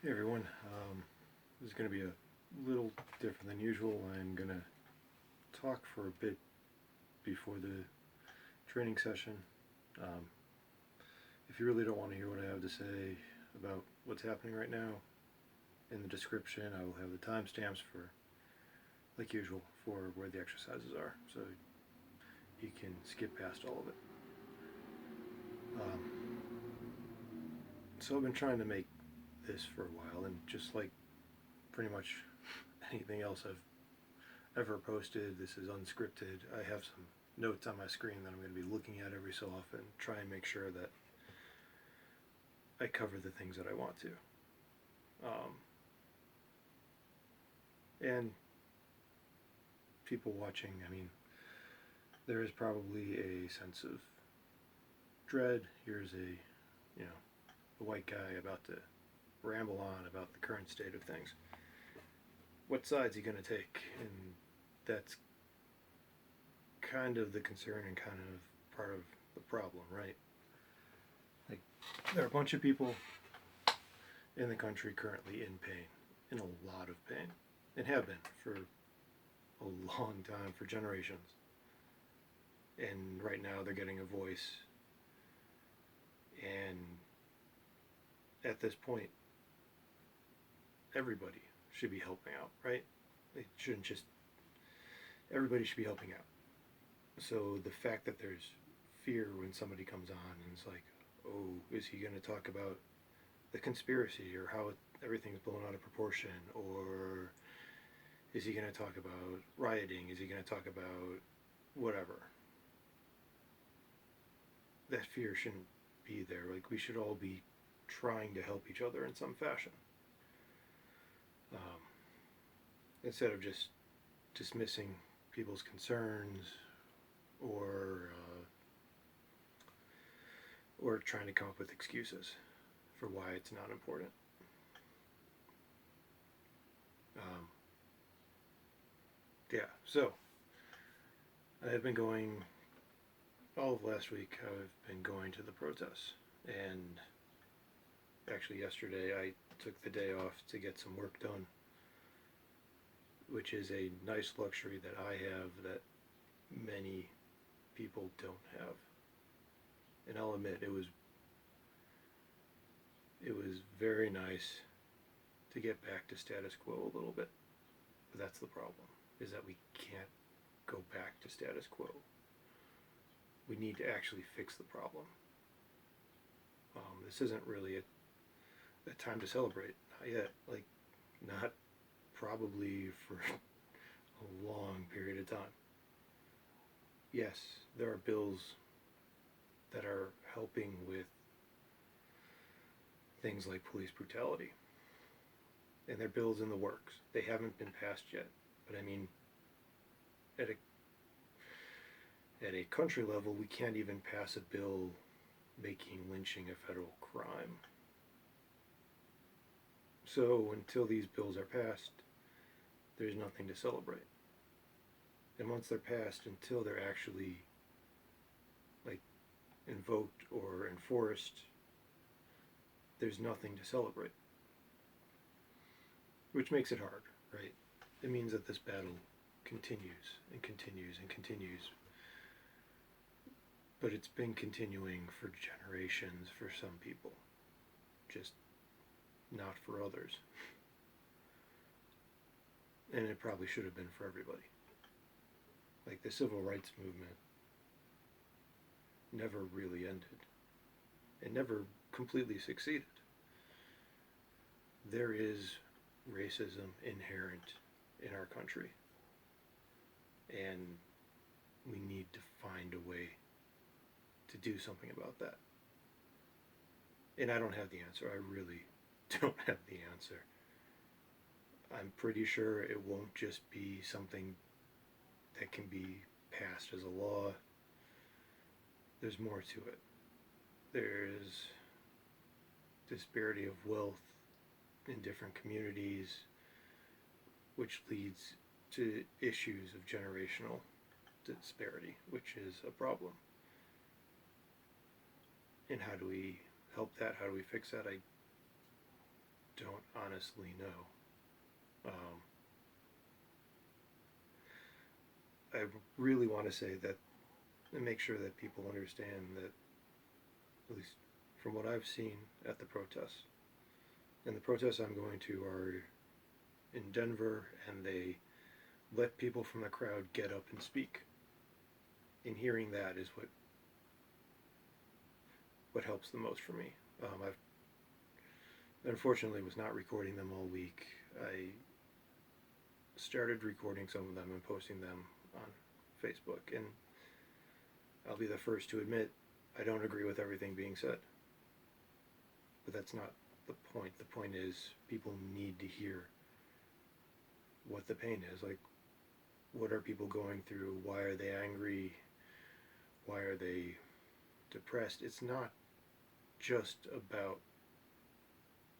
Hey everyone, this is going to be a little different than usual. I'm going to talk for a bit before the training session. Um, if you really don't want to hear what I have to say about what's happening right now, in the description I will have the timestamps for, like usual, for where the exercises are, so you can skip past all of it. So I've been trying to make this for a while, and just like pretty much anything else I've ever posted, this is unscripted. I have some notes on my screen that I'm going to be looking at every so often, try and make sure that I cover the things that I want to. And people watching, I mean, there is probably a sense of dread. Here's a white guy about to ramble on about the current state of things. What side's he going to take? And that's kind of the concern and kind of part of the problem, right? Like, there are a bunch of people in the country currently in pain, in a lot of pain, and have been for a long time, for generations. And right now they're getting a voice. And at this point, everybody should be helping out, right? It shouldn't just, everybody should be helping out. So the fact that there's fear when somebody comes on and it's like, oh, is he going to talk about the conspiracy or how everything's blown out of proportion, or is he going to talk about rioting? Is he going to talk about whatever? That fear shouldn't be there. Like, we should all be trying to help each other in some fashion, instead of just dismissing people's concerns or trying to come up with excuses for why it's not important. So I have been going all of last week. I've been going to the protests, and actually yesterday I took the day off to get some work done, which is a nice luxury that I have that many people don't have. And I'll admit, it was very nice to get back to status quo a little bit. But that's the problem, is that we can't go back to status quo. We need to actually fix the problem. This isn't really a time to celebrate. Not yet. Like, not probably for a long period of time. Yes, there are bills that are helping with things like police brutality, and they're bills in the works. They haven't been passed yet, but I mean, at a country level, we can't even pass a bill making lynching a federal crime. So until these bills are passed, there's nothing to celebrate. And once they're passed, until they're actually invoked or enforced, there's nothing to celebrate. Which makes it hard, right? It means that this battle continues and continues and continues. But it's been continuing for generations for some people, just not for others. And it probably should have been for everybody. Like, the civil rights movement never really ended. It never completely succeeded. There is racism inherent in our country, and we need to find a way to do something about that. And I don't have the answer. I really don't have the answer. I'm pretty sure it won't just be something that can be passed as a law. There's more to it. There's disparity of wealth in different communities, which leads to issues of generational disparity, which is a problem. And how do we help that? How do we fix that? don't honestly know. I really want to say that and make sure that people understand that, at least from what I've seen at the protests, and the protests I'm going to are in Denver, and they let people from the crowd get up and speak. And hearing that is what helps the most for me. I've unfortunately was not recording them all week. I started recording some of them and posting them on Facebook, and I'll be the first to admit I don't agree with everything being said. But that's not the point. The point is people need to hear what the pain is. Like, what are people going through? Why are they angry? Why are they depressed? It's not just about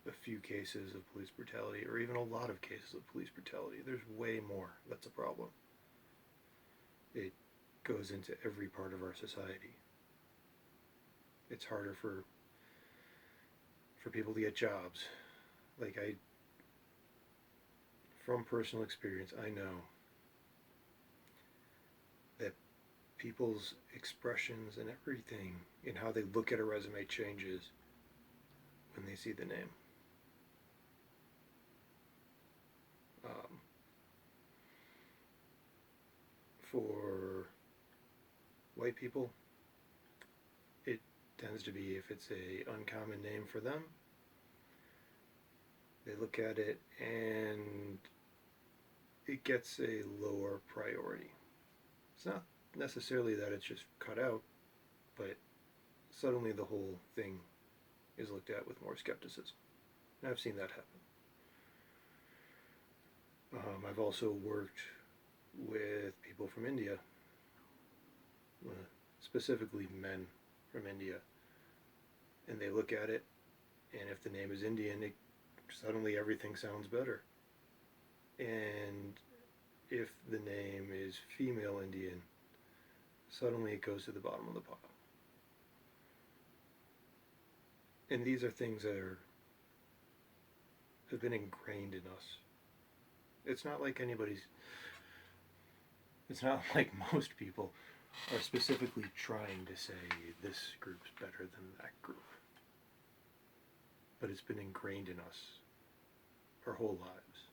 a few cases of police brutality or even a lot of cases of police brutality. There's way more that's a problem. It goes into every part of our society. It's harder for people to get jobs. Like, from personal experience, I know that people's expressions and everything in how they look at a resume changes when they see the name. For white people, it tends to be, if it's a uncommon name for them, they look at it and it gets a lower priority. It's not necessarily that it's just cut out, but suddenly the whole thing is looked at with more skepticism. And I've seen that happen. I've also worked with people from India, specifically men from India, and they look at it, and if the name is Indian, suddenly everything sounds better. And if the name is female Indian, suddenly it goes to the bottom of the pile. And these are things that have been ingrained in us. It's not like most people are specifically trying to say this group's better than that group. But it's been ingrained in us our whole lives.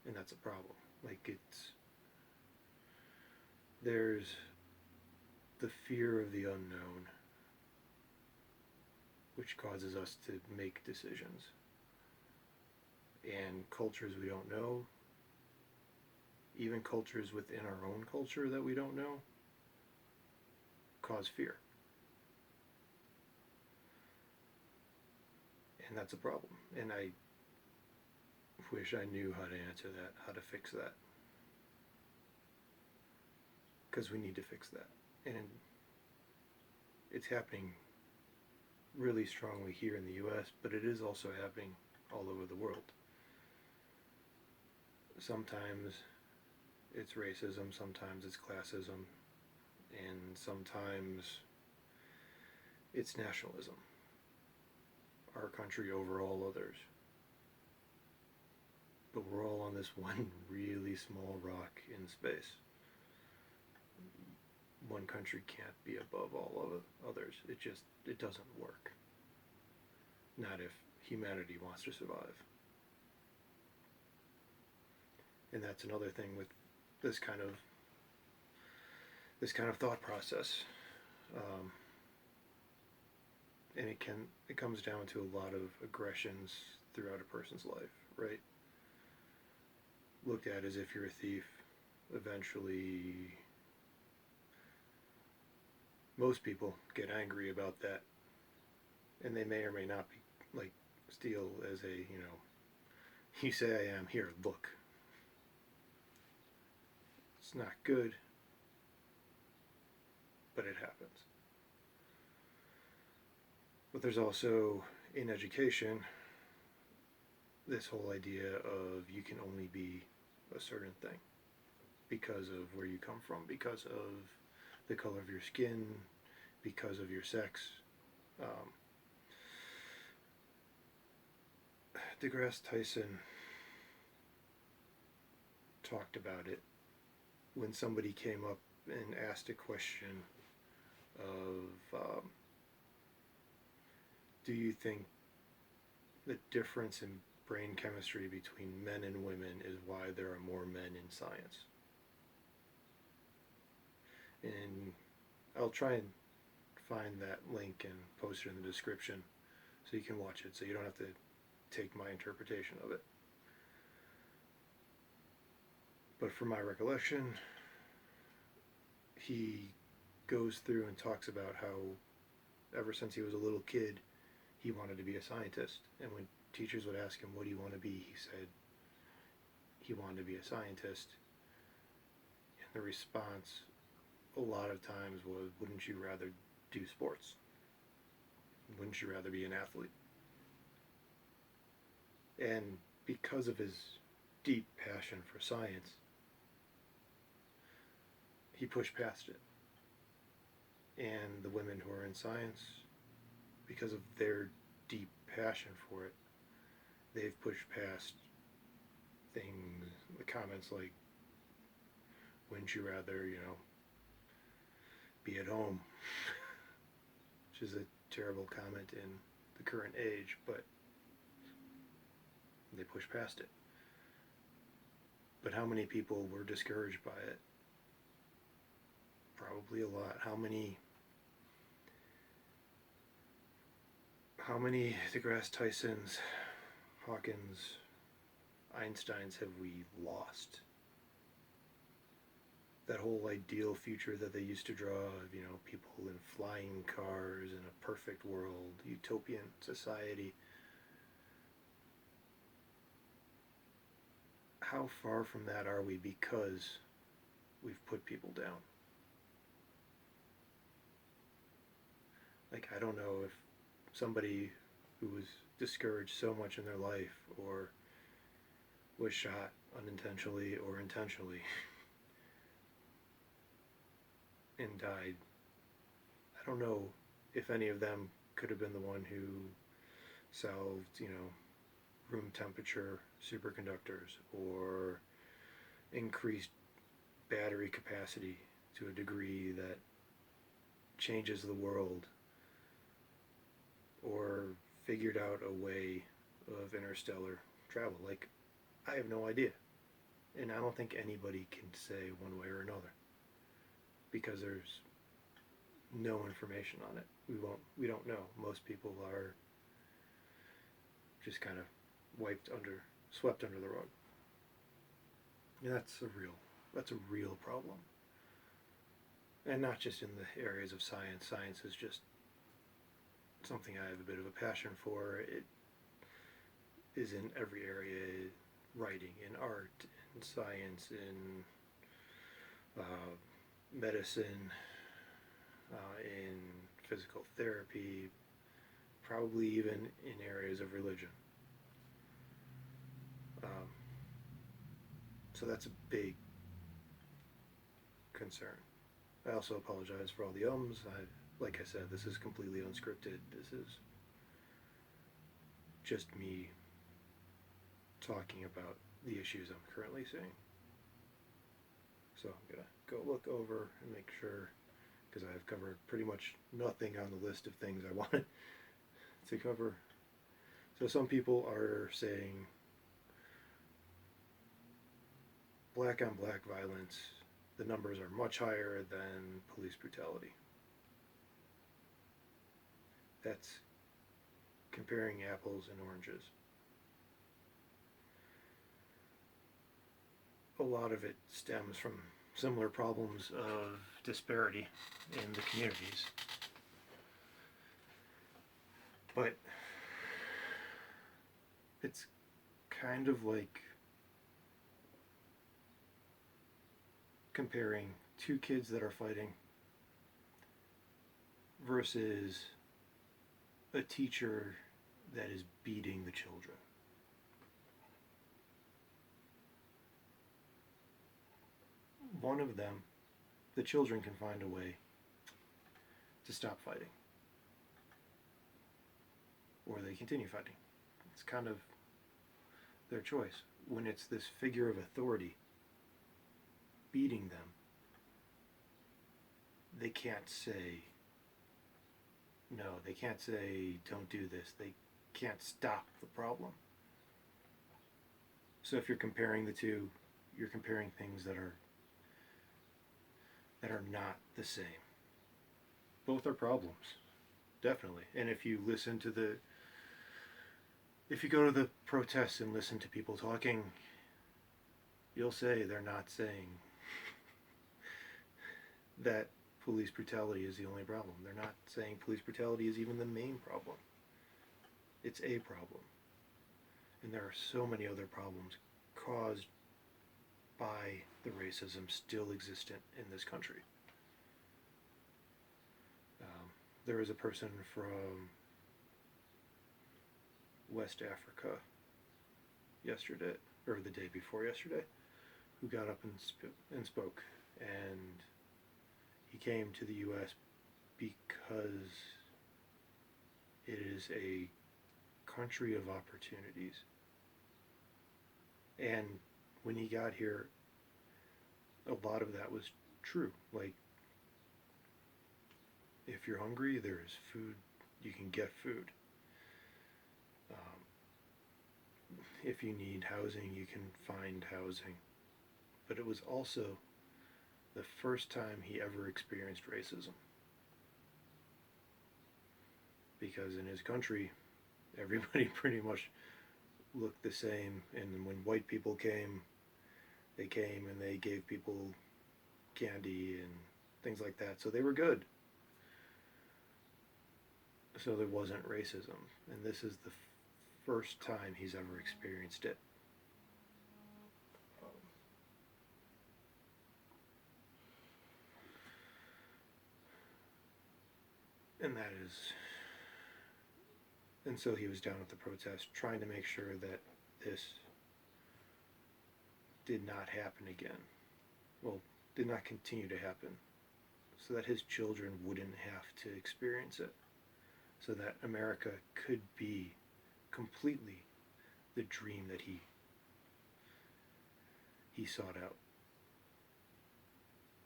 And that's a problem. Like, there's the fear of the unknown, which causes us to make decisions. And cultures we don't know, even cultures within our own culture that we don't know, cause fear. And that's a problem. And I wish I knew how to answer that, how to fix that. Because we need to fix that. And it's happening really strongly here in the US, but it is also happening all over the world. Sometimes it's racism, sometimes it's classism, and sometimes it's nationalism. Our country over all others. But we're all on this one really small rock in space. One country can't be above all of others. It doesn't work. Not if humanity wants to survive. And that's another thing with this kind of thought process. And it comes down to a lot of aggressions throughout a person's life, right? Looked at as if you're a thief, eventually most people get angry about that, and they may or may not be, like, steal as a, you say I am, here, look. It's not good, but it happens. But there's also, in education, this whole idea of you can only be a certain thing because of where you come from, because of the color of your skin, because of your sex. DeGrasse Tyson talked about it when somebody came up and asked a question of, do you think the difference in brain chemistry between men and women is why there are more men in science? And I'll try and find that link and post it in the description so you can watch it, so you don't have to take my interpretation of it. But from my recollection, he goes through and talks about how ever since he was a little kid, he wanted to be a scientist. And when teachers would ask him, what do you want to be? He said he wanted to be a scientist. And the response a lot of times was, wouldn't you rather do sports? Wouldn't you rather be an athlete? And because of his deep passion for science, he pushed past it. And the women who are in science, because of their deep passion for it, they've pushed past things, the comments like, wouldn't you rather, be at home? Which is a terrible comment in the current age, but they push past it. But how many people were discouraged by it? Probably a lot. How many DeGrasse Tysons, Hawkins, Einsteins have we lost? That whole ideal future that they used to draw of, people in flying cars in a perfect world, utopian society. How far from that are we because we've put people down? Like, I don't know if somebody who was discouraged so much in their life or was shot unintentionally or intentionally and died, I don't know if any of them could have been the one who solved, room temperature superconductors or increased battery capacity to a degree that changes the world, or figured out a way of interstellar travel. Like, I have no idea. And I don't think anybody can say one way or another, because there's no information on it. We don't know. Most people are just kind of swept under the rug. And that's a real problem. And not just in the areas of science. Science is just something I have a bit of a passion for. It is in every area: writing, in art, in science, in medicine, in physical therapy, probably even in areas of religion. So that's a big concern. I also apologize for all the ums. Like I said, this is completely unscripted. This is just me talking about the issues I'm currently seeing. So I'm going to go look over and make sure, because I've covered pretty much nothing on the list of things I wanted to cover. So some people are saying black on black violence, the numbers are much higher than police brutality. That's comparing apples and oranges. A lot of it stems from similar problems of disparity in the communities. But it's kind of like comparing two kids that are fighting versus a teacher that is beating the children. One of them, the children can find a way to stop fighting, or they continue fighting. It's kind of their choice. When it's this figure of authority beating them, they can't say no. They can't say don't do this. They can't stop the problem. So if you're comparing the two, you're comparing things that are not the same. Both are problems, definitely. And if you go to the protests and listen to people talking, you'll say they're not saying that police brutality is the only problem. They're not saying police brutality is even the main problem. It's a problem. And there are so many other problems caused by the racism still existent in this country. There was a person from West Africa yesterday, or the day before yesterday, who got up and spoke. And he came to the U.S. because it is a country of opportunities. And when he got here, a lot of that was true. Like, if you're hungry, there's food. You can get food. If you need housing, you can find housing. But it was also the first time he ever experienced racism. Because in his country, everybody pretty much looked the same. And when white people came and they gave people candy and things like that. So they were good. So there wasn't racism. And this is the first time he's ever experienced it. And that is... And so he was down at the protest trying to make sure that this did not happen again. Well, did not continue to happen. So that his children wouldn't have to experience it. So that America could be completely the dream that he sought out.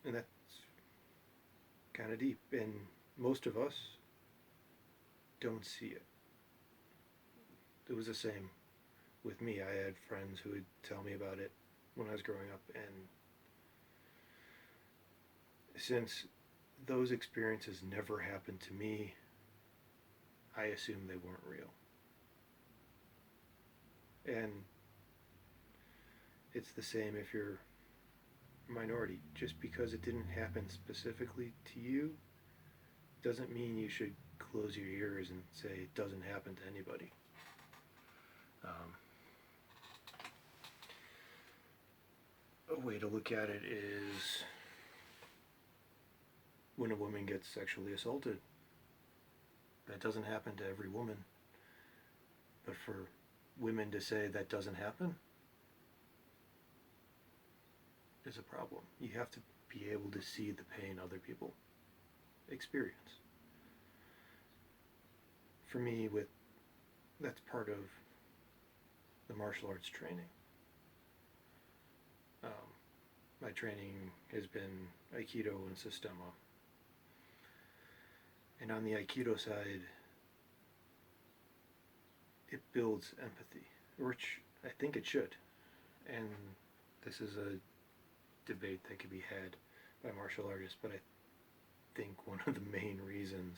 And that's kind of deep. And most of us don't see it. It was the same with me. I had friends who would tell me about it when I was growing up, and since those experiences never happened to me, I assume they weren't real. And it's the same if you're a minority. Just because it didn't happen specifically to you doesn't mean you should close your ears and say it doesn't happen to anybody. A way to look at it is when a woman gets sexually assaulted. That doesn't happen to every woman. But for women to say that doesn't happen is a problem. You have to be able to see the pain other people experience. For me, that's part of the martial arts training. My training has been Aikido and Sistema. And on the Aikido side, it builds empathy, which I think it should. And this is a debate that could be had by martial artists, but I think one of the main reasons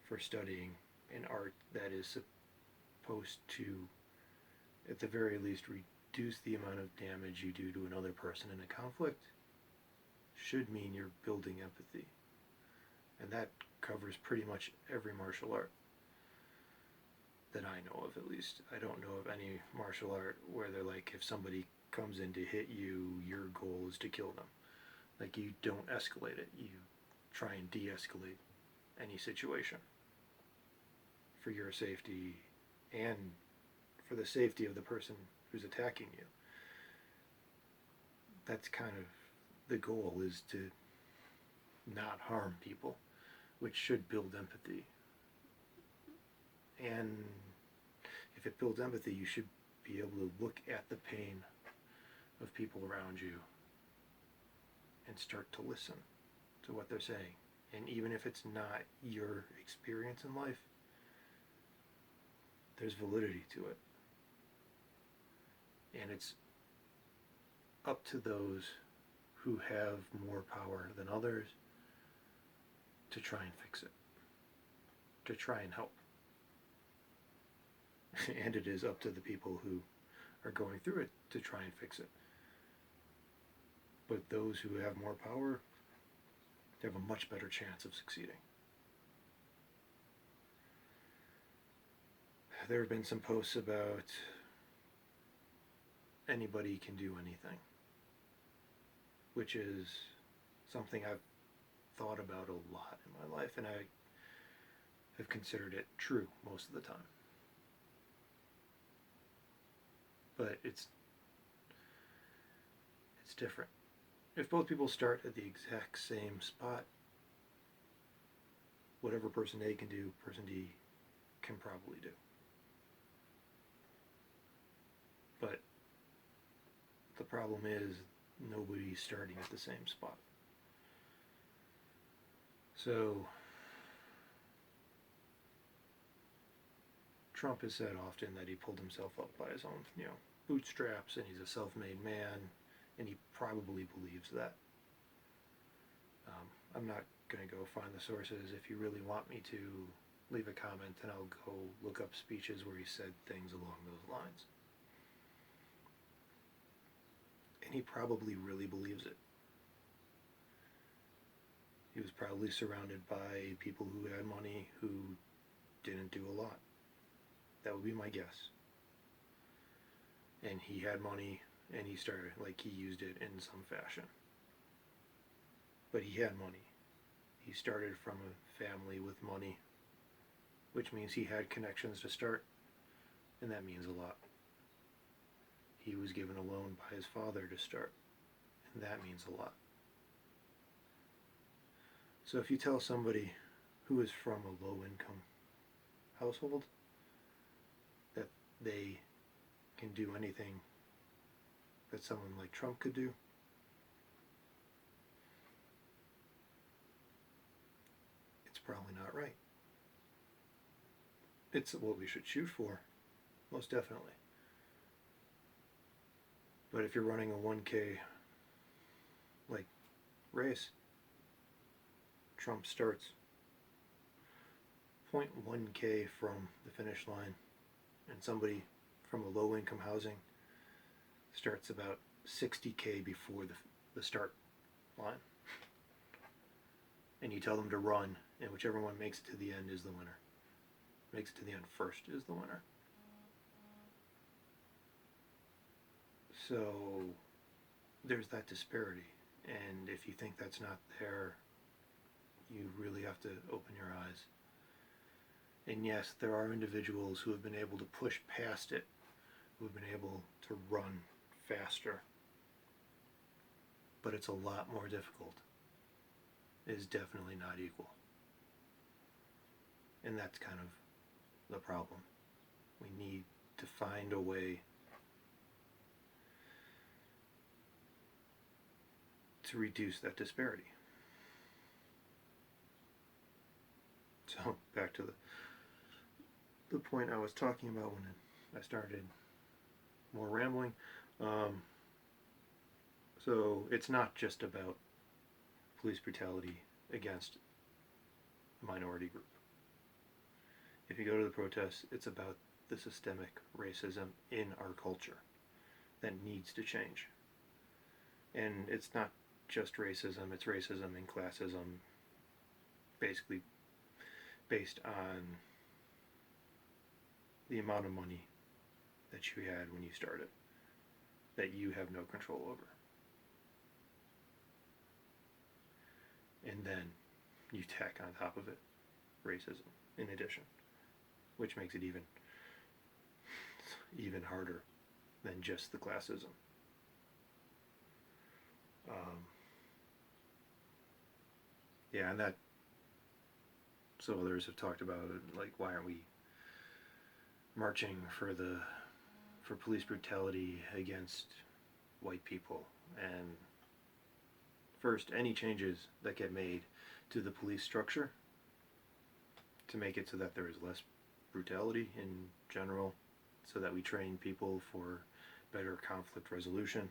for studying an art that is supposed to, at the very least, reduce the amount of damage you do to another person in a conflict should mean you're building empathy. And that covers pretty much every martial art that I know of, at least. I don't know of any martial art where they're like, if somebody comes in to hit you, your goal is to kill them. Like, you don't escalate it. You try and de-escalate any situation for your safety and for the safety of the person who's attacking you. That's kind of the goal, is to not harm people, which should build empathy. And if it builds empathy, you should be able to look at the pain of people around you and start to listen to what they're saying. And even if it's not your experience in life, there's validity to it. And it's up to those who have more power than others to try and fix it, to try and help. And it is up to the people who are going through it to try and fix it. But those who have more power have a much better chance of succeeding. There have been some posts about anybody can do anything, which is something I've thought about a lot in my life, and I have considered it true most of the time. But it's different. If both people start at the exact same spot, whatever person A can do, person D can probably do. But the problem is nobody's starting at the same spot. So Trump has said often that he pulled himself up by his own, bootstraps, and he's a self-made man, and he probably believes that. I'm not going to go find the sources. If you really want me to, leave a comment and I'll go look up speeches where he said things along those lines. And he probably really believes it. He was probably surrounded by people who had money who didn't do a lot. That would be my guess. And he had money, and he used it in some fashion. But he had money. He started from a family with money, which means he had connections to start, and that means a lot. He was given a loan by his father to start, and that means a lot. So if you tell somebody who is from a low-income household that they can do anything that someone like Trump could do, it's probably not right. It's what we should shoot for, most definitely. But if you're running a 1K race, Trump starts 0.1K from the finish line, and somebody from a low-income housing starts about 60K before the start line. And you tell them to run, and whichever one makes it to the end is the winner. Makes it to the end first is the winner. So there's that disparity, and if you think that's not there, you really have to open your eyes. And yes, there are individuals who have been able to push past it, who have been able to run faster, but it's a lot more difficult. It is definitely not equal. And that's kind of the problem. We need to find a way to reduce that disparity. So back to the point I was talking about when I started more rambling. So it's not just about police brutality against a minority group. If you go to the protests, it's about the systemic racism in our culture that needs to change. And it's not just racism, it's racism and classism, basically based on the amount of money that you had when you started, that you have no control over. And then you tack on top of it racism in addition, which makes it even harder than just the classism. And that, so others have talked about it, why aren't we marching for for police brutality against white people. And first, any changes that get made to the police structure to make it so that there is less brutality in general, so that we train people for better conflict resolution,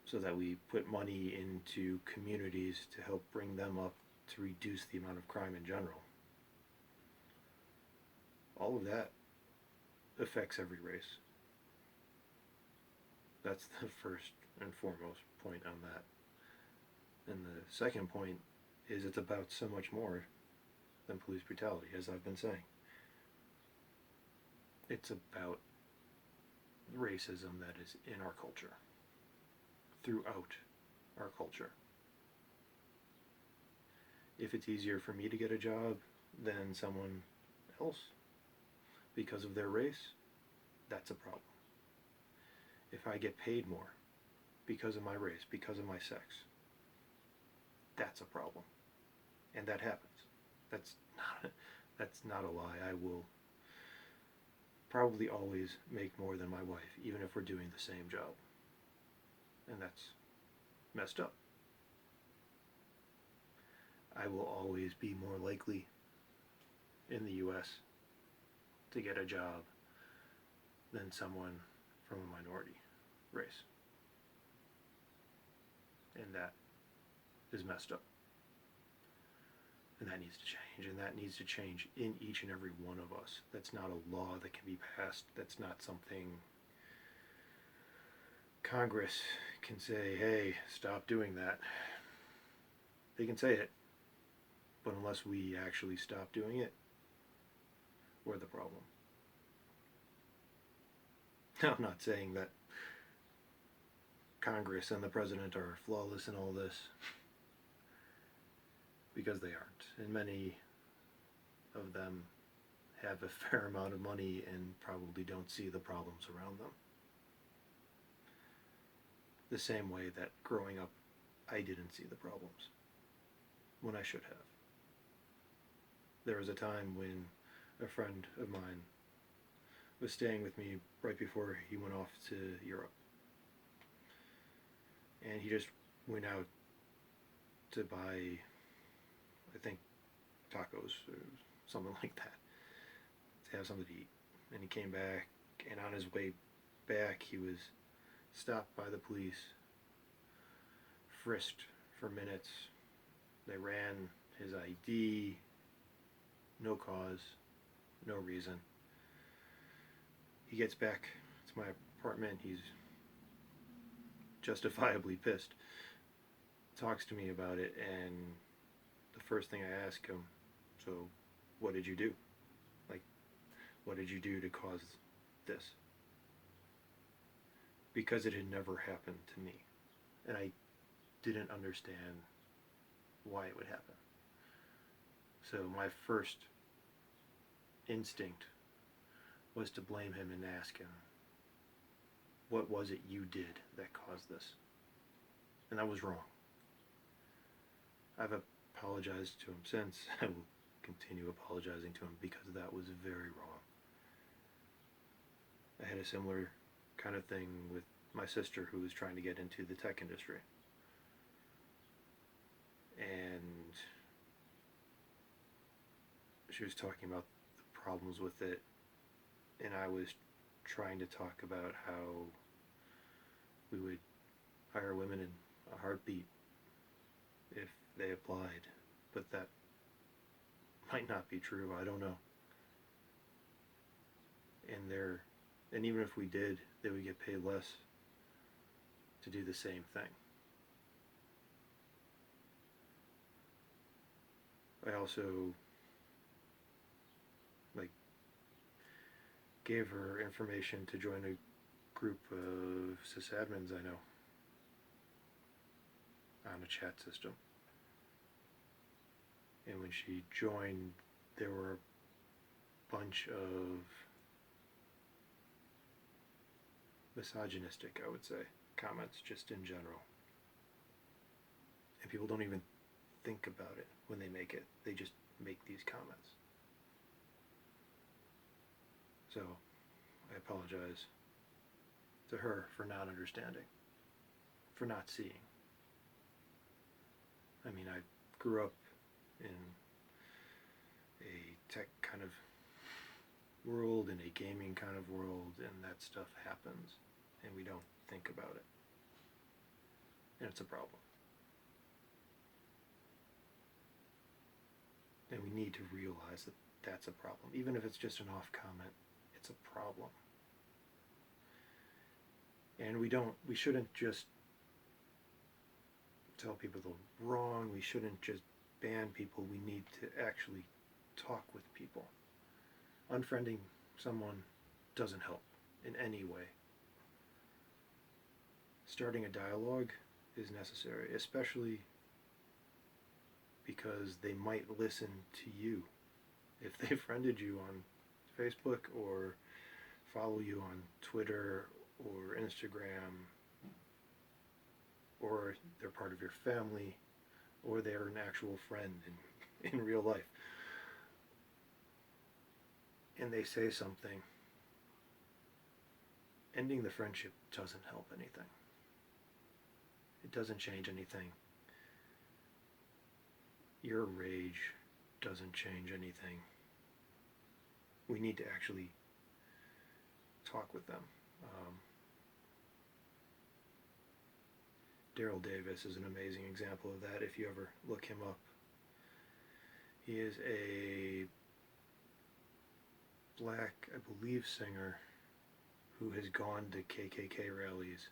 so that we put money into communities to help bring them up to reduce the amount of crime in general. All of that affects every race. That's the first and foremost point on that. And the second point is it's about so much more than police brutality, as I've been saying. It's about racism that is in our culture, throughout our culture. If it's easier for me to get a job than someone else because of their race, that's a problem. If I get paid more because of my race, because of my sex, that's a problem. And that happens. That's not a lie. I will probably always make more than my wife, even if we're doing the same job. And that's messed up. I will always be more likely in the US to get a job than someone from a minority race. And that is messed up. And that needs to change, and that needs to change in each and every one of us. That's not a law that can be passed. That's not something Congress can say, hey, stop doing that. They can say it, but unless we actually stop doing it, we're the problem. Now, I'm not saying that Congress and the president are flawless in all this, because they aren't. And many of them have a fair amount of money and probably don't see the problems around them. The same way that growing up, I didn't see the problems when I should have. There was a time when a friend of mine was staying with me right before he went off to Europe. And he just went out to buy, I think, tacos or something like that, to have something to eat. And he came back, and on his way back he was stopped by the police, frisked for minutes. They ran his ID, no cause, no reason. He gets back to my apartment, he's justifiably pissed, talks to me about it, and the first thing I ask him, so what did you do? Like, what did you do to cause this? Because it had never happened to me, and I didn't understand why it would happen. So my first instinct was to blame him and ask him, what was it you did that caused this? And that was wrong. I've apologized to him since. I will continue apologizing to him because that was very wrong. I had a similar kind of thing with my sister who was trying to get into the tech industry. And she was talking about the problems with it, and I was trying to talk about how we would hire women in a heartbeat if they applied, but that might not be true. I don't know. And even if we did, they would get paid less to do the same thing. I also gave her information to join a group of sysadmins I know on a chat system. And when she joined, there were a bunch of misogynistic, I would say, comments just in general. And people don't even think about it when they make it. They just make these comments. So I apologize to her for not understanding, for not seeing. I mean, I grew up in a tech kind of world, in a gaming kind of world, and that stuff happens, and we don't think about it. And it's a problem. And we need to realize that that's a problem. Even if it's just an off comment, it's a problem. And we shouldn't just tell people they're wrong. We shouldn't just ban people. We need to actually talk with people. Unfriending someone doesn't help in any way. Starting a dialogue is necessary, especially because they might listen to you. If they friended you on Facebook or follow you on Twitter or Instagram, or they're part of your family, or they're an actual friend in real life, and they say something, ending the friendship doesn't help anything. It doesn't change anything. Your rage doesn't change anything. We need to actually talk with them. Daryl Davis is an amazing example of that if you ever look him up. He is a black, I believe, singer who has gone to KKK rallies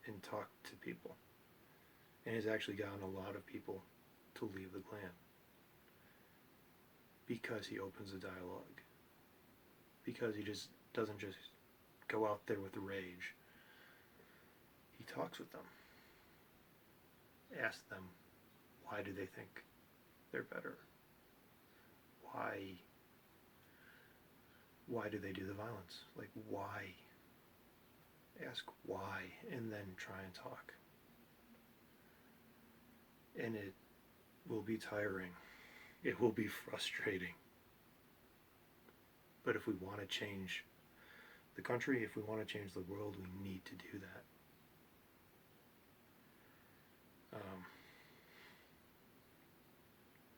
and talked to people, and has actually gotten a lot of people to leave the Klan because he opens a dialogue, because he just doesn't just go out there with rage. He talks with them, asks them, why do they think they're better? Why do they do the violence? Like, why? Ask why, and then try and talk. And it will be tiring. It will be frustrating. But if we want to change the country, if we want to change the world, we need to do that.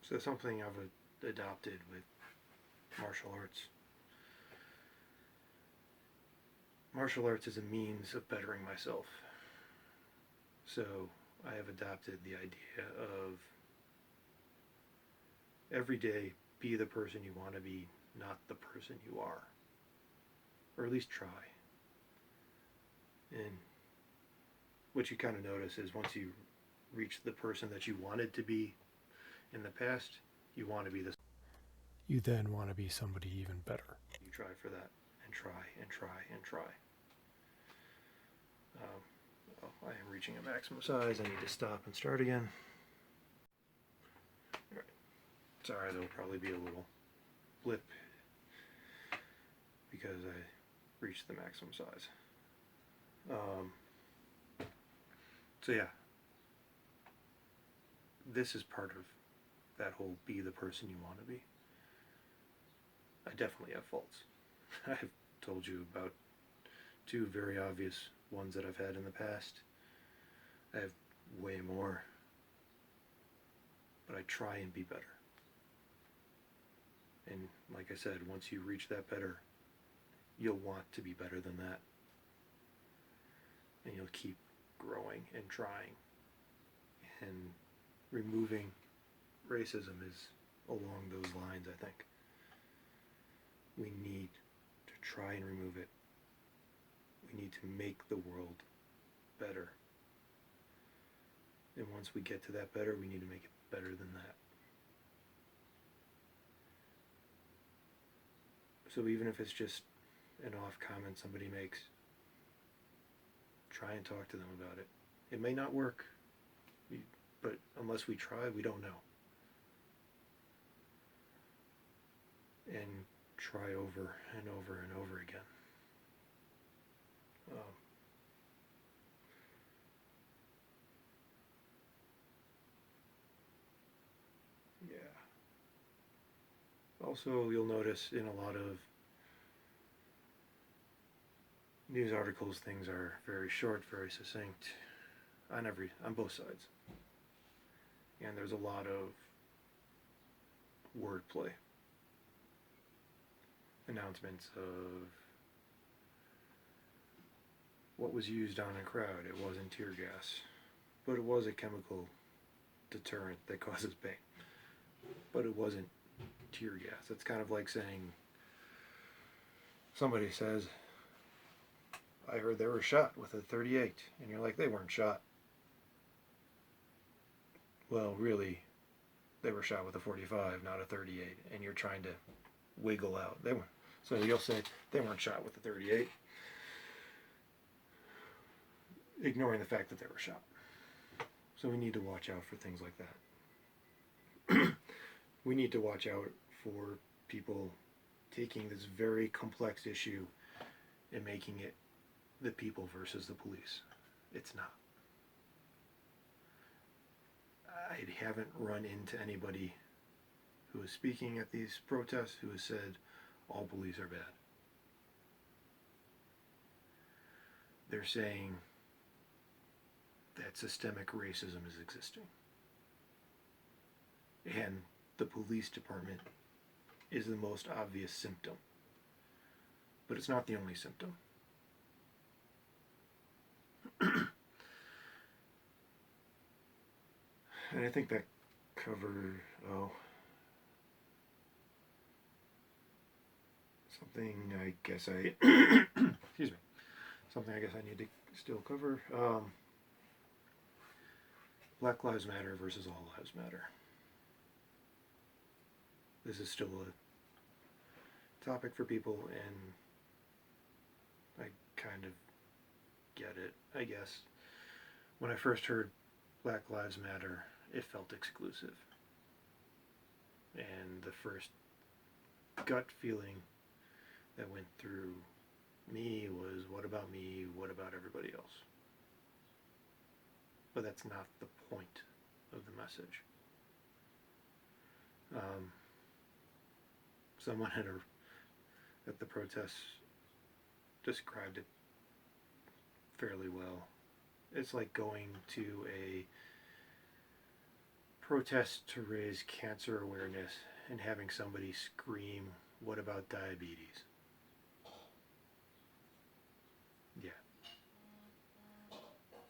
So something I've adopted with martial arts. Martial arts is a means of bettering myself. So I have adopted the idea of every day be the person you want to be, not the person you are. Or at least try. And what you kind of notice is once you reach the person that you wanted to be in the past, you want to be this. You then want to be somebody even better. You try for that, and try, and try, and try. I am reaching a maximum size. I need to stop and start again. All right. Sorry, there'll probably be a little blip because I reached the maximum size. So yeah, this is part of that whole be the person you want to be. I definitely have faults. I've told you about two very obvious ones that I've had in the past. I have way more, but I try and be better. And like I said, once you reach that better, you'll want to be better than that. And you'll keep growing and trying. And removing racism is along those lines, I think. We need to try and remove it. We need to make the world better. And once we get to that better, we need to make it better than that. So even if it's just an off comment somebody makes, try and talk to them about it. It may not work, but unless we try, we don't know. And try over and over and over again. Yeah. Also, you'll notice in a lot of news articles, things are very short, very succinct on both sides. And there's a lot of wordplay. Announcements of what was used on a crowd. It wasn't tear gas, but it was a chemical deterrent that causes pain. But it wasn't tear gas. It's kind of like saying, somebody says, I heard they were shot with a 38, and you're like, they weren't shot. Well, really, they were shot with a 45, not a 38, and you're trying to wiggle out. They weren't. So you'll say they weren't shot with a 38, ignoring the fact that they were shot. So we need to watch out for things like that. We need to watch out for people taking this very complex issue and making it the people versus the police. It's not. I haven't run into anybody who is speaking at these protests who has said all police are bad. They're saying that systemic racism is existing. And the police department is the most obvious symptom. But it's not the only symptom. And I think that covered, something I guess excuse me, something I guess I need to still cover. Black Lives Matter versus All Lives Matter. This is still a topic for people, and I kind of get it, I guess. When I first heard Black Lives Matter, it felt exclusive. And the first gut feeling that went through me was, what about me? What about everybody else? But that's not the point of the message. Someone at the protests described it fairly well. It's like going to a protest to raise cancer awareness and having somebody scream, what about diabetes? Yeah.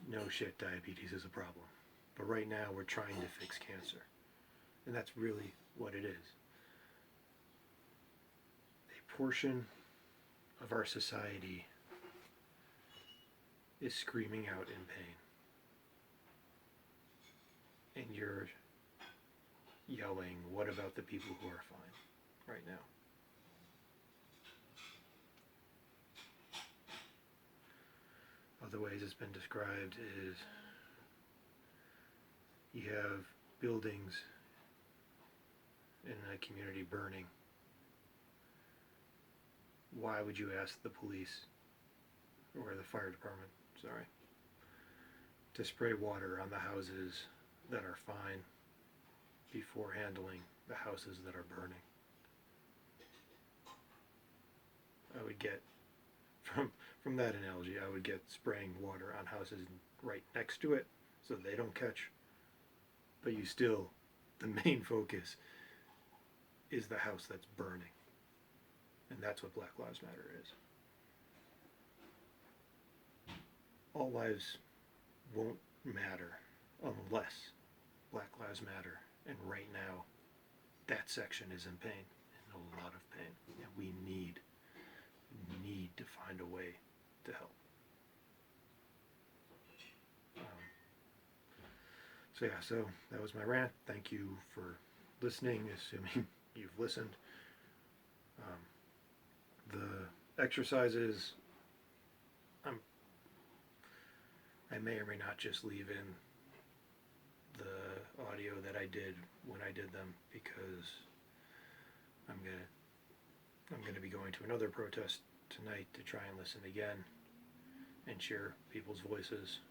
No shit, diabetes is a problem. But right now we're trying to fix cancer. And that's really what it is. A portion of our society is screaming out in pain. And you're yelling, what about the people who are fine right now? Other ways it's been described is you have buildings in a community burning. Why would you ask the police, or the fire department, to spray water on the houses that are fine before handling the houses that are burning? I would get, from that analogy, I would get spraying water on houses right next to it so they don't catch. But you still, the main focus is the house that's burning. And that's what Black Lives Matter is. All lives won't matter unless Black Lives Matter. And right now, that section is in pain, in a lot of pain. And we need to find a way to help. So that was my rant. Thank you for listening, assuming you've listened. The exercises, I may or may not just leave in the audio that I did when I did them, because I'm gonna be going to another protest tonight to try and listen again and share people's voices,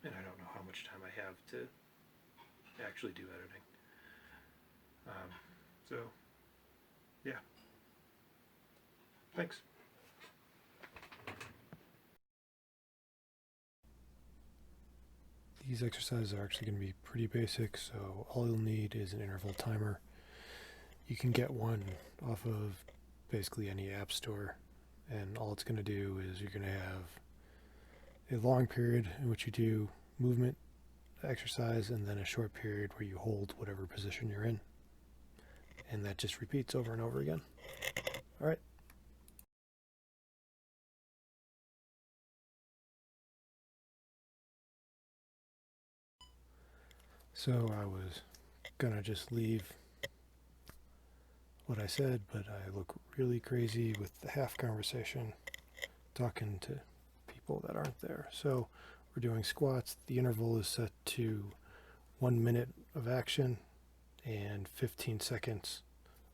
and I don't know how much time I have to actually do editing. So yeah, thanks. These exercises are actually going to be pretty basic, so all you'll need is an interval timer. You can get one off of basically any app store, and all it's going to do is you're going to have a long period in which you do movement exercise and then a short period where you hold whatever position you're in. And that just repeats over and over again. All right. So I was gonna just leave what I said, but I look really crazy with the half conversation talking to people that aren't there. So we're doing squats. The interval is set to 1 minute of action and 15 seconds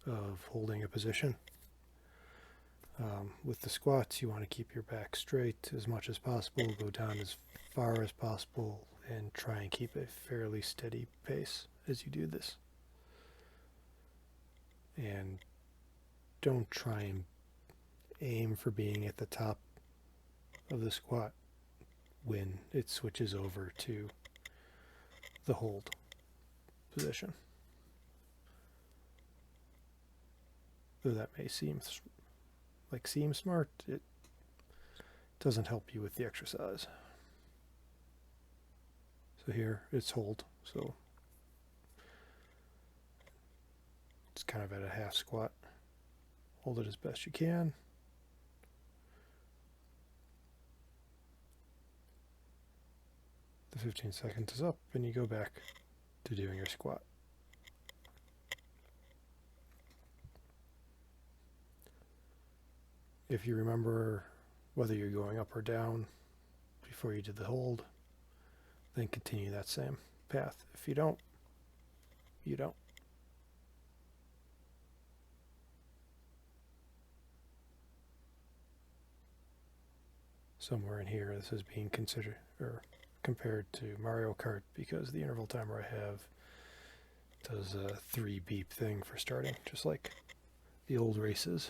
of holding a position. With the squats, you want to keep your back straight as much as possible, go down as far as possible, and try and keep a fairly steady pace as you do this. And don't try and aim for being at the top of the squat when it switches over to the hold position. Though that may seem smart, it doesn't help you with the exercise. So here it's hold, so it's kind of at a half squat. Hold it as best you can. The 15 seconds is up and you go back to doing your squat. If you remember whether you're going up or down before you did the hold, then continue that same path. If you don't, you don't. Somewhere in here, this is being considered or compared to Mario Kart because the interval timer I have does a 3 beep thing for starting, just like the old races.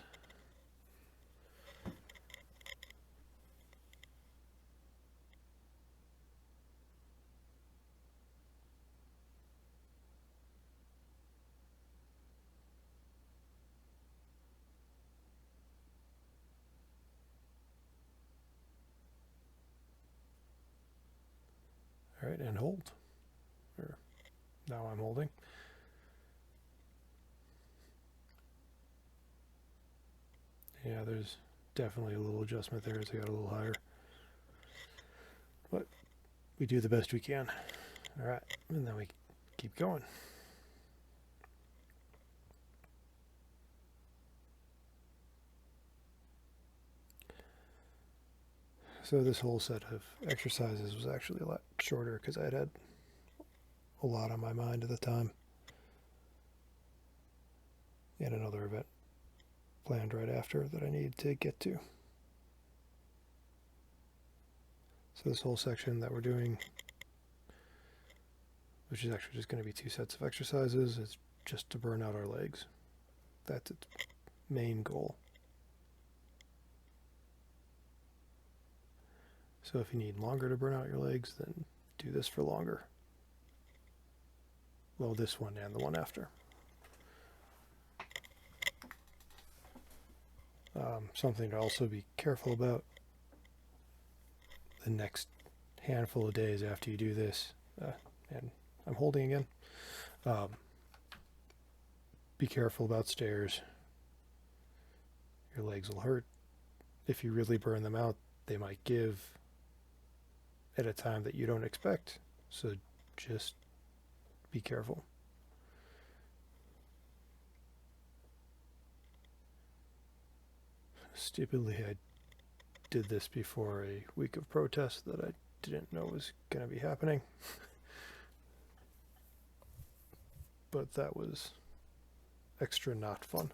All right, and hold. Or now I'm holding. Yeah, there's definitely a little adjustment there as I got a little higher. But we do the best we can. All right, and then we keep going. So this whole set of exercises was actually a lot shorter because I had a lot on my mind at the time. And another event planned right after that I needed to get to. So this whole section that we're doing, which is actually just going to be 2 sets of exercises, is just to burn out our legs. That's its main goal. So if you need longer to burn out your legs, then do this for longer. Well, this one and the one after. Something to also be careful about the next handful of days after you do this, and I'm holding again. Be careful about stairs. Your legs will hurt. If you really burn them out, they might give at a time that you don't expect. So just be careful. Stupidly, I did this before a week of protest that I didn't know was going to be happening. But that was extra not fun,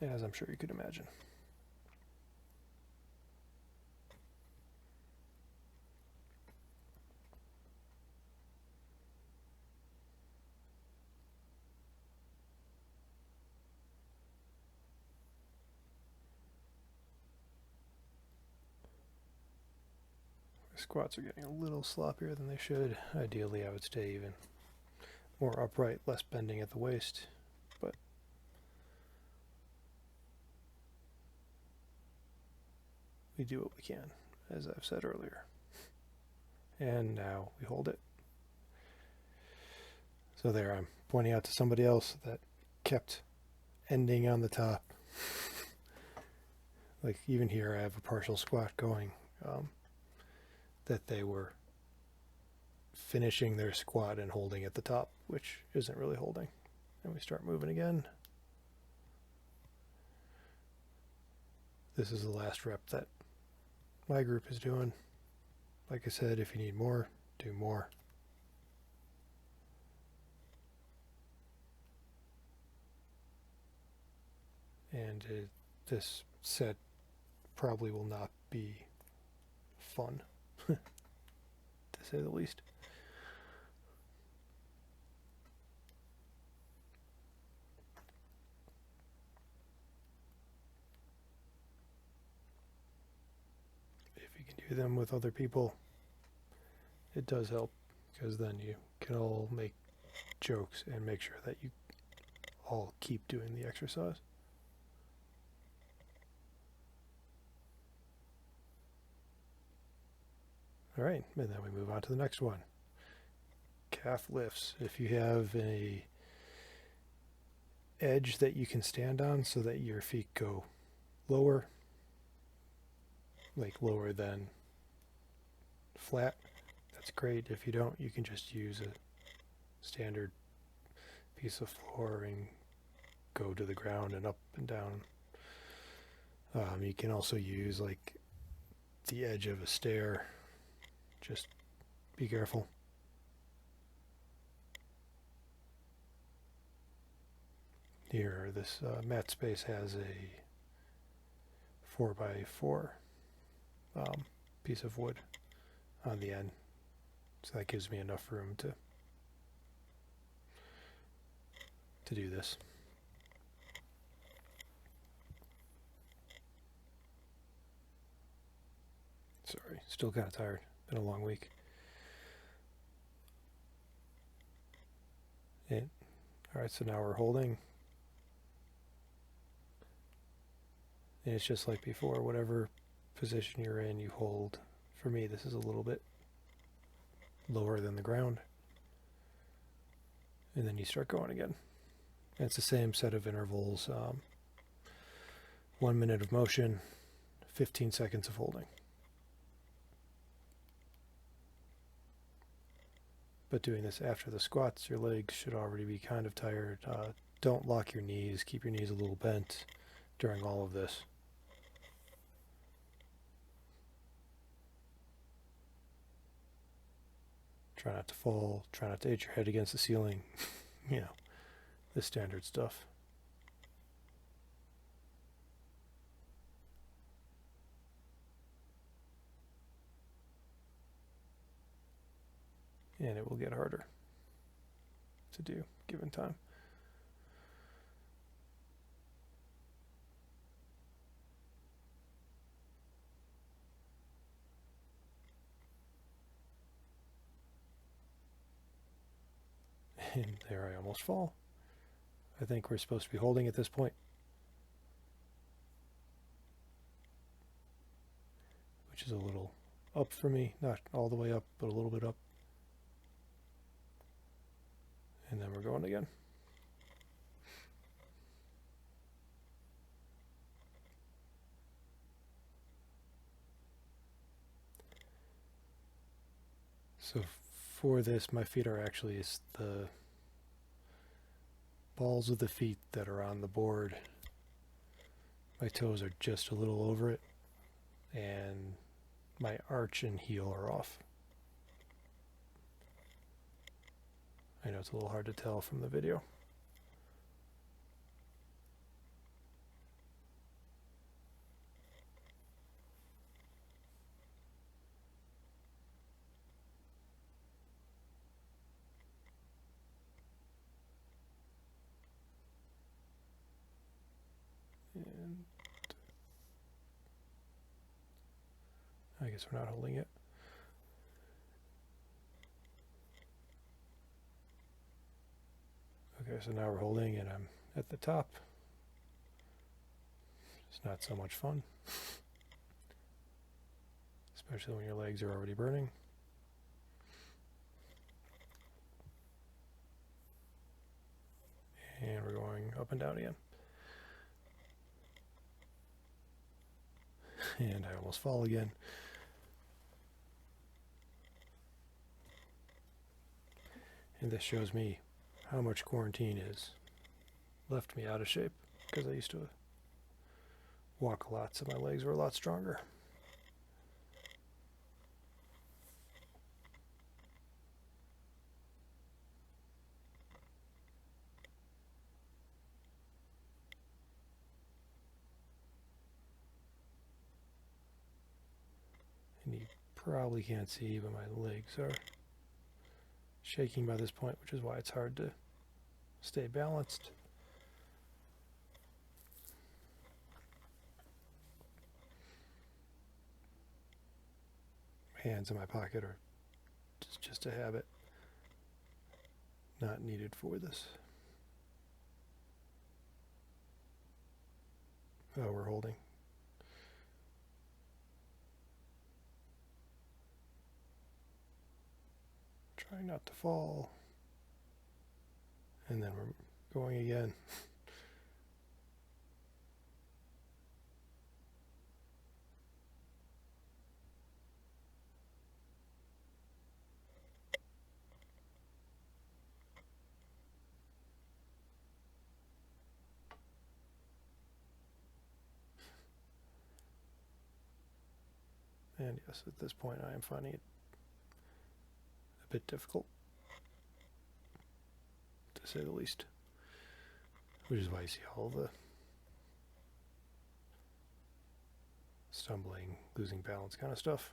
as I'm sure you could imagine. Squats are getting a little sloppier than they should. Ideally, I would stay even more upright, less bending at the waist, but we do what we can, as I've said earlier. And now we hold it. So there, I'm pointing out to somebody else that kept ending on the top. Like even here I have a partial squat going, that they were finishing their squat and holding at the top, which isn't really holding. And we start moving again. This is the last rep that my group is doing. Like I said, if you need more, do more. And this set probably will not be fun, to say the least. If you can do them with other people, it does help, because then you can all make jokes and make sure that you all keep doing the exercise. All right, and then we move on to the next one. Calf lifts. If you have a edge that you can stand on so that your feet go lower, like lower than flat, that's great. If you don't, you can just use a standard piece of floor and go to the ground and up and down. You can also use like the edge of a stair. Just be careful. Here, this mat space has a 4x4 piece of wood on the end, so that gives me enough room to do this. Sorry, still kind of tired. Been a long week. Alright, so now we're holding. And it's just like before, whatever position you're in, you hold. For me, this is a little bit lower than the ground. And then you start going again. And it's the same set of intervals. 1 minute of motion, 15 seconds of holding. But doing this after the squats, your legs should already be kind of tired. Don't lock your knees. Keep your knees a little bent during all of this. Try not to fall. Try not to hit your head against the ceiling. You know, the standard stuff. And it will get harder to do given time. And there I almost fall. I think we're supposed to be holding at this point. Which is a little up for me. Not all the way up, but a little bit up. And then we're going again. So for this, my feet are actually the balls of the feet that are on the board. My toes are just a little over it, and my arch and heel are off. I know it's a little hard to tell from the video. And I guess we're not holding it. Okay, so now we're holding and I'm at the top. It's not so much fun, especially when your legs are already burning. And we're going up and down again. And I almost fall again. And this shows me how much quarantine has left me out of shape, because I used to walk a lot, so my legs were a lot stronger. And you probably can't see, but my legs are shaking by this point, which is why it's hard to stay balanced. Hands in my pocket are just a habit, not needed for this. Oh, we're holding. Trying not to fall. And then we're going again. And yes, at this point I am finding it a bit difficult, to say the least. Which is why you see all the stumbling, losing balance kind of stuff.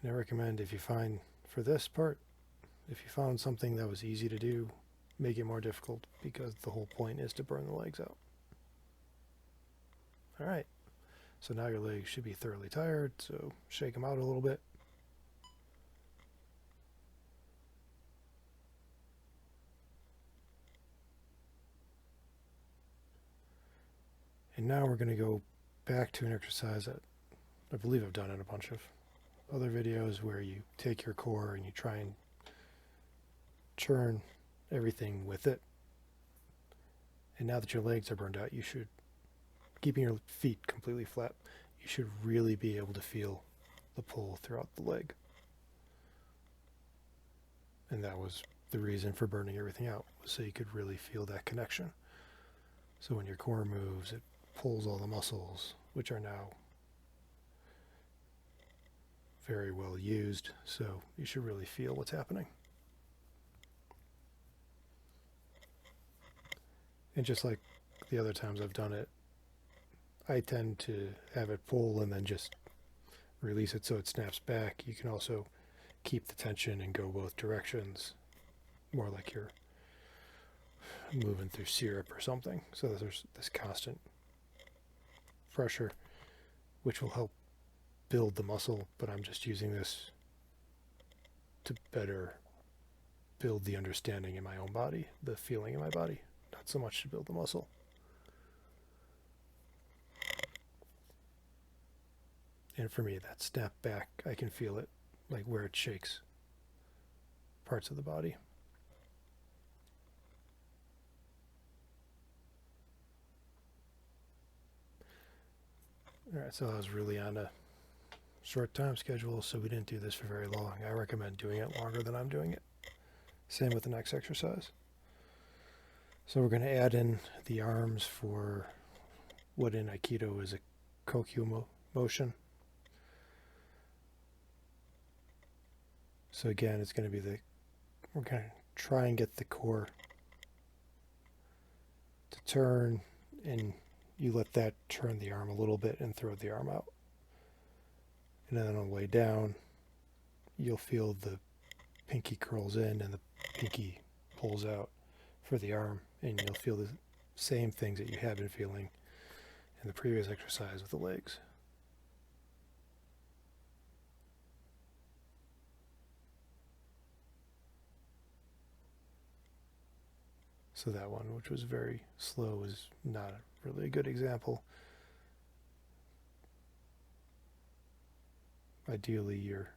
And I recommend, if you find, for this part, if you found something that was easy to do, make it more difficult, because the whole point is to burn the legs out. Alright, so now your legs should be thoroughly tired, so shake them out a little bit. And now we're going to go back to an exercise that I believe I've done in a bunch of other videos, where you take your core and you try and churn everything with it. And now that your legs are burned out, you should, keeping your feet completely flat, you should really be able to feel the pull throughout the leg. And that was the reason for burning everything out, was so you could really feel that connection. So when your core moves, it pulls all the muscles, which are now very well used, so you should really feel what's happening. And just like the other times I've done it, I tend to have it pull and then just release it so it snaps back. You can also keep the tension and go both directions, more like you're moving through syrup or something. So there's this constant pressure, which will help build the muscle, but I'm just using this to better build the understanding in my own body, the feeling in my body, not so much to build the muscle. And for me, that snap back, I can feel it, like where it shakes parts of the body. Alright, so I was really on a short time schedule, so we didn't do this for very long. I recommend doing it longer than I'm doing it. Same with the next exercise. So we're going to add in the arms for what in Aikido is a kokyu motion. So again, it's going to be we're going to try and get the core to turn, and you let that turn the arm a little bit and throw the arm out. And then on the way down, you'll feel the pinky curls in and the pinky pulls out for the arm, and you'll feel the same things that you have been feeling in the previous exercise with the legs. So that one, which was very slow, is not really a good example. Ideally, your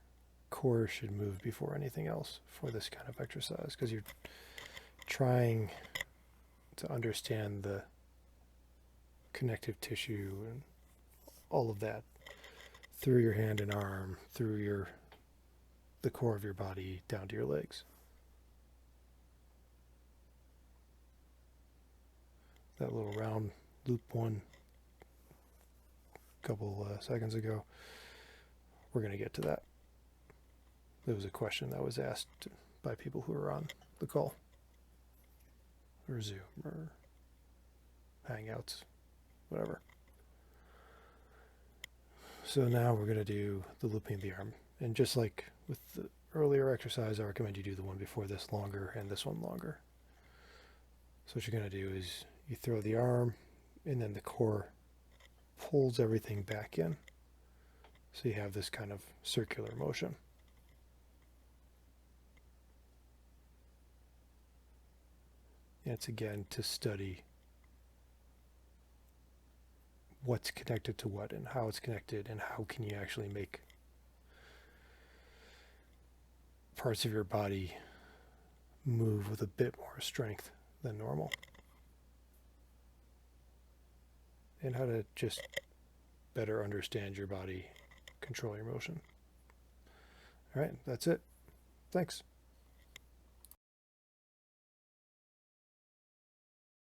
core should move before anything else for this kind of exercise, because you're trying to understand the connective tissue and all of that through your hand and arm, through the core of your body down to your legs. That little round loop one a couple seconds ago, we're going to get to that. There was a question that was asked by people who were on the call, or Zoom, or Hangouts, whatever. So now we're going to do the looping of the arm. And just like with the earlier exercise, I recommend you do the one before this longer and this one longer. So what you're going to do is you throw the arm, and then the core pulls everything back in. So you have this kind of circular motion. And it's again to study what's connected to what and how it's connected, and how can you actually make parts of your body move with a bit more strength than normal. And how to just better understand your body, control your motion. All right, that's it. Thanks.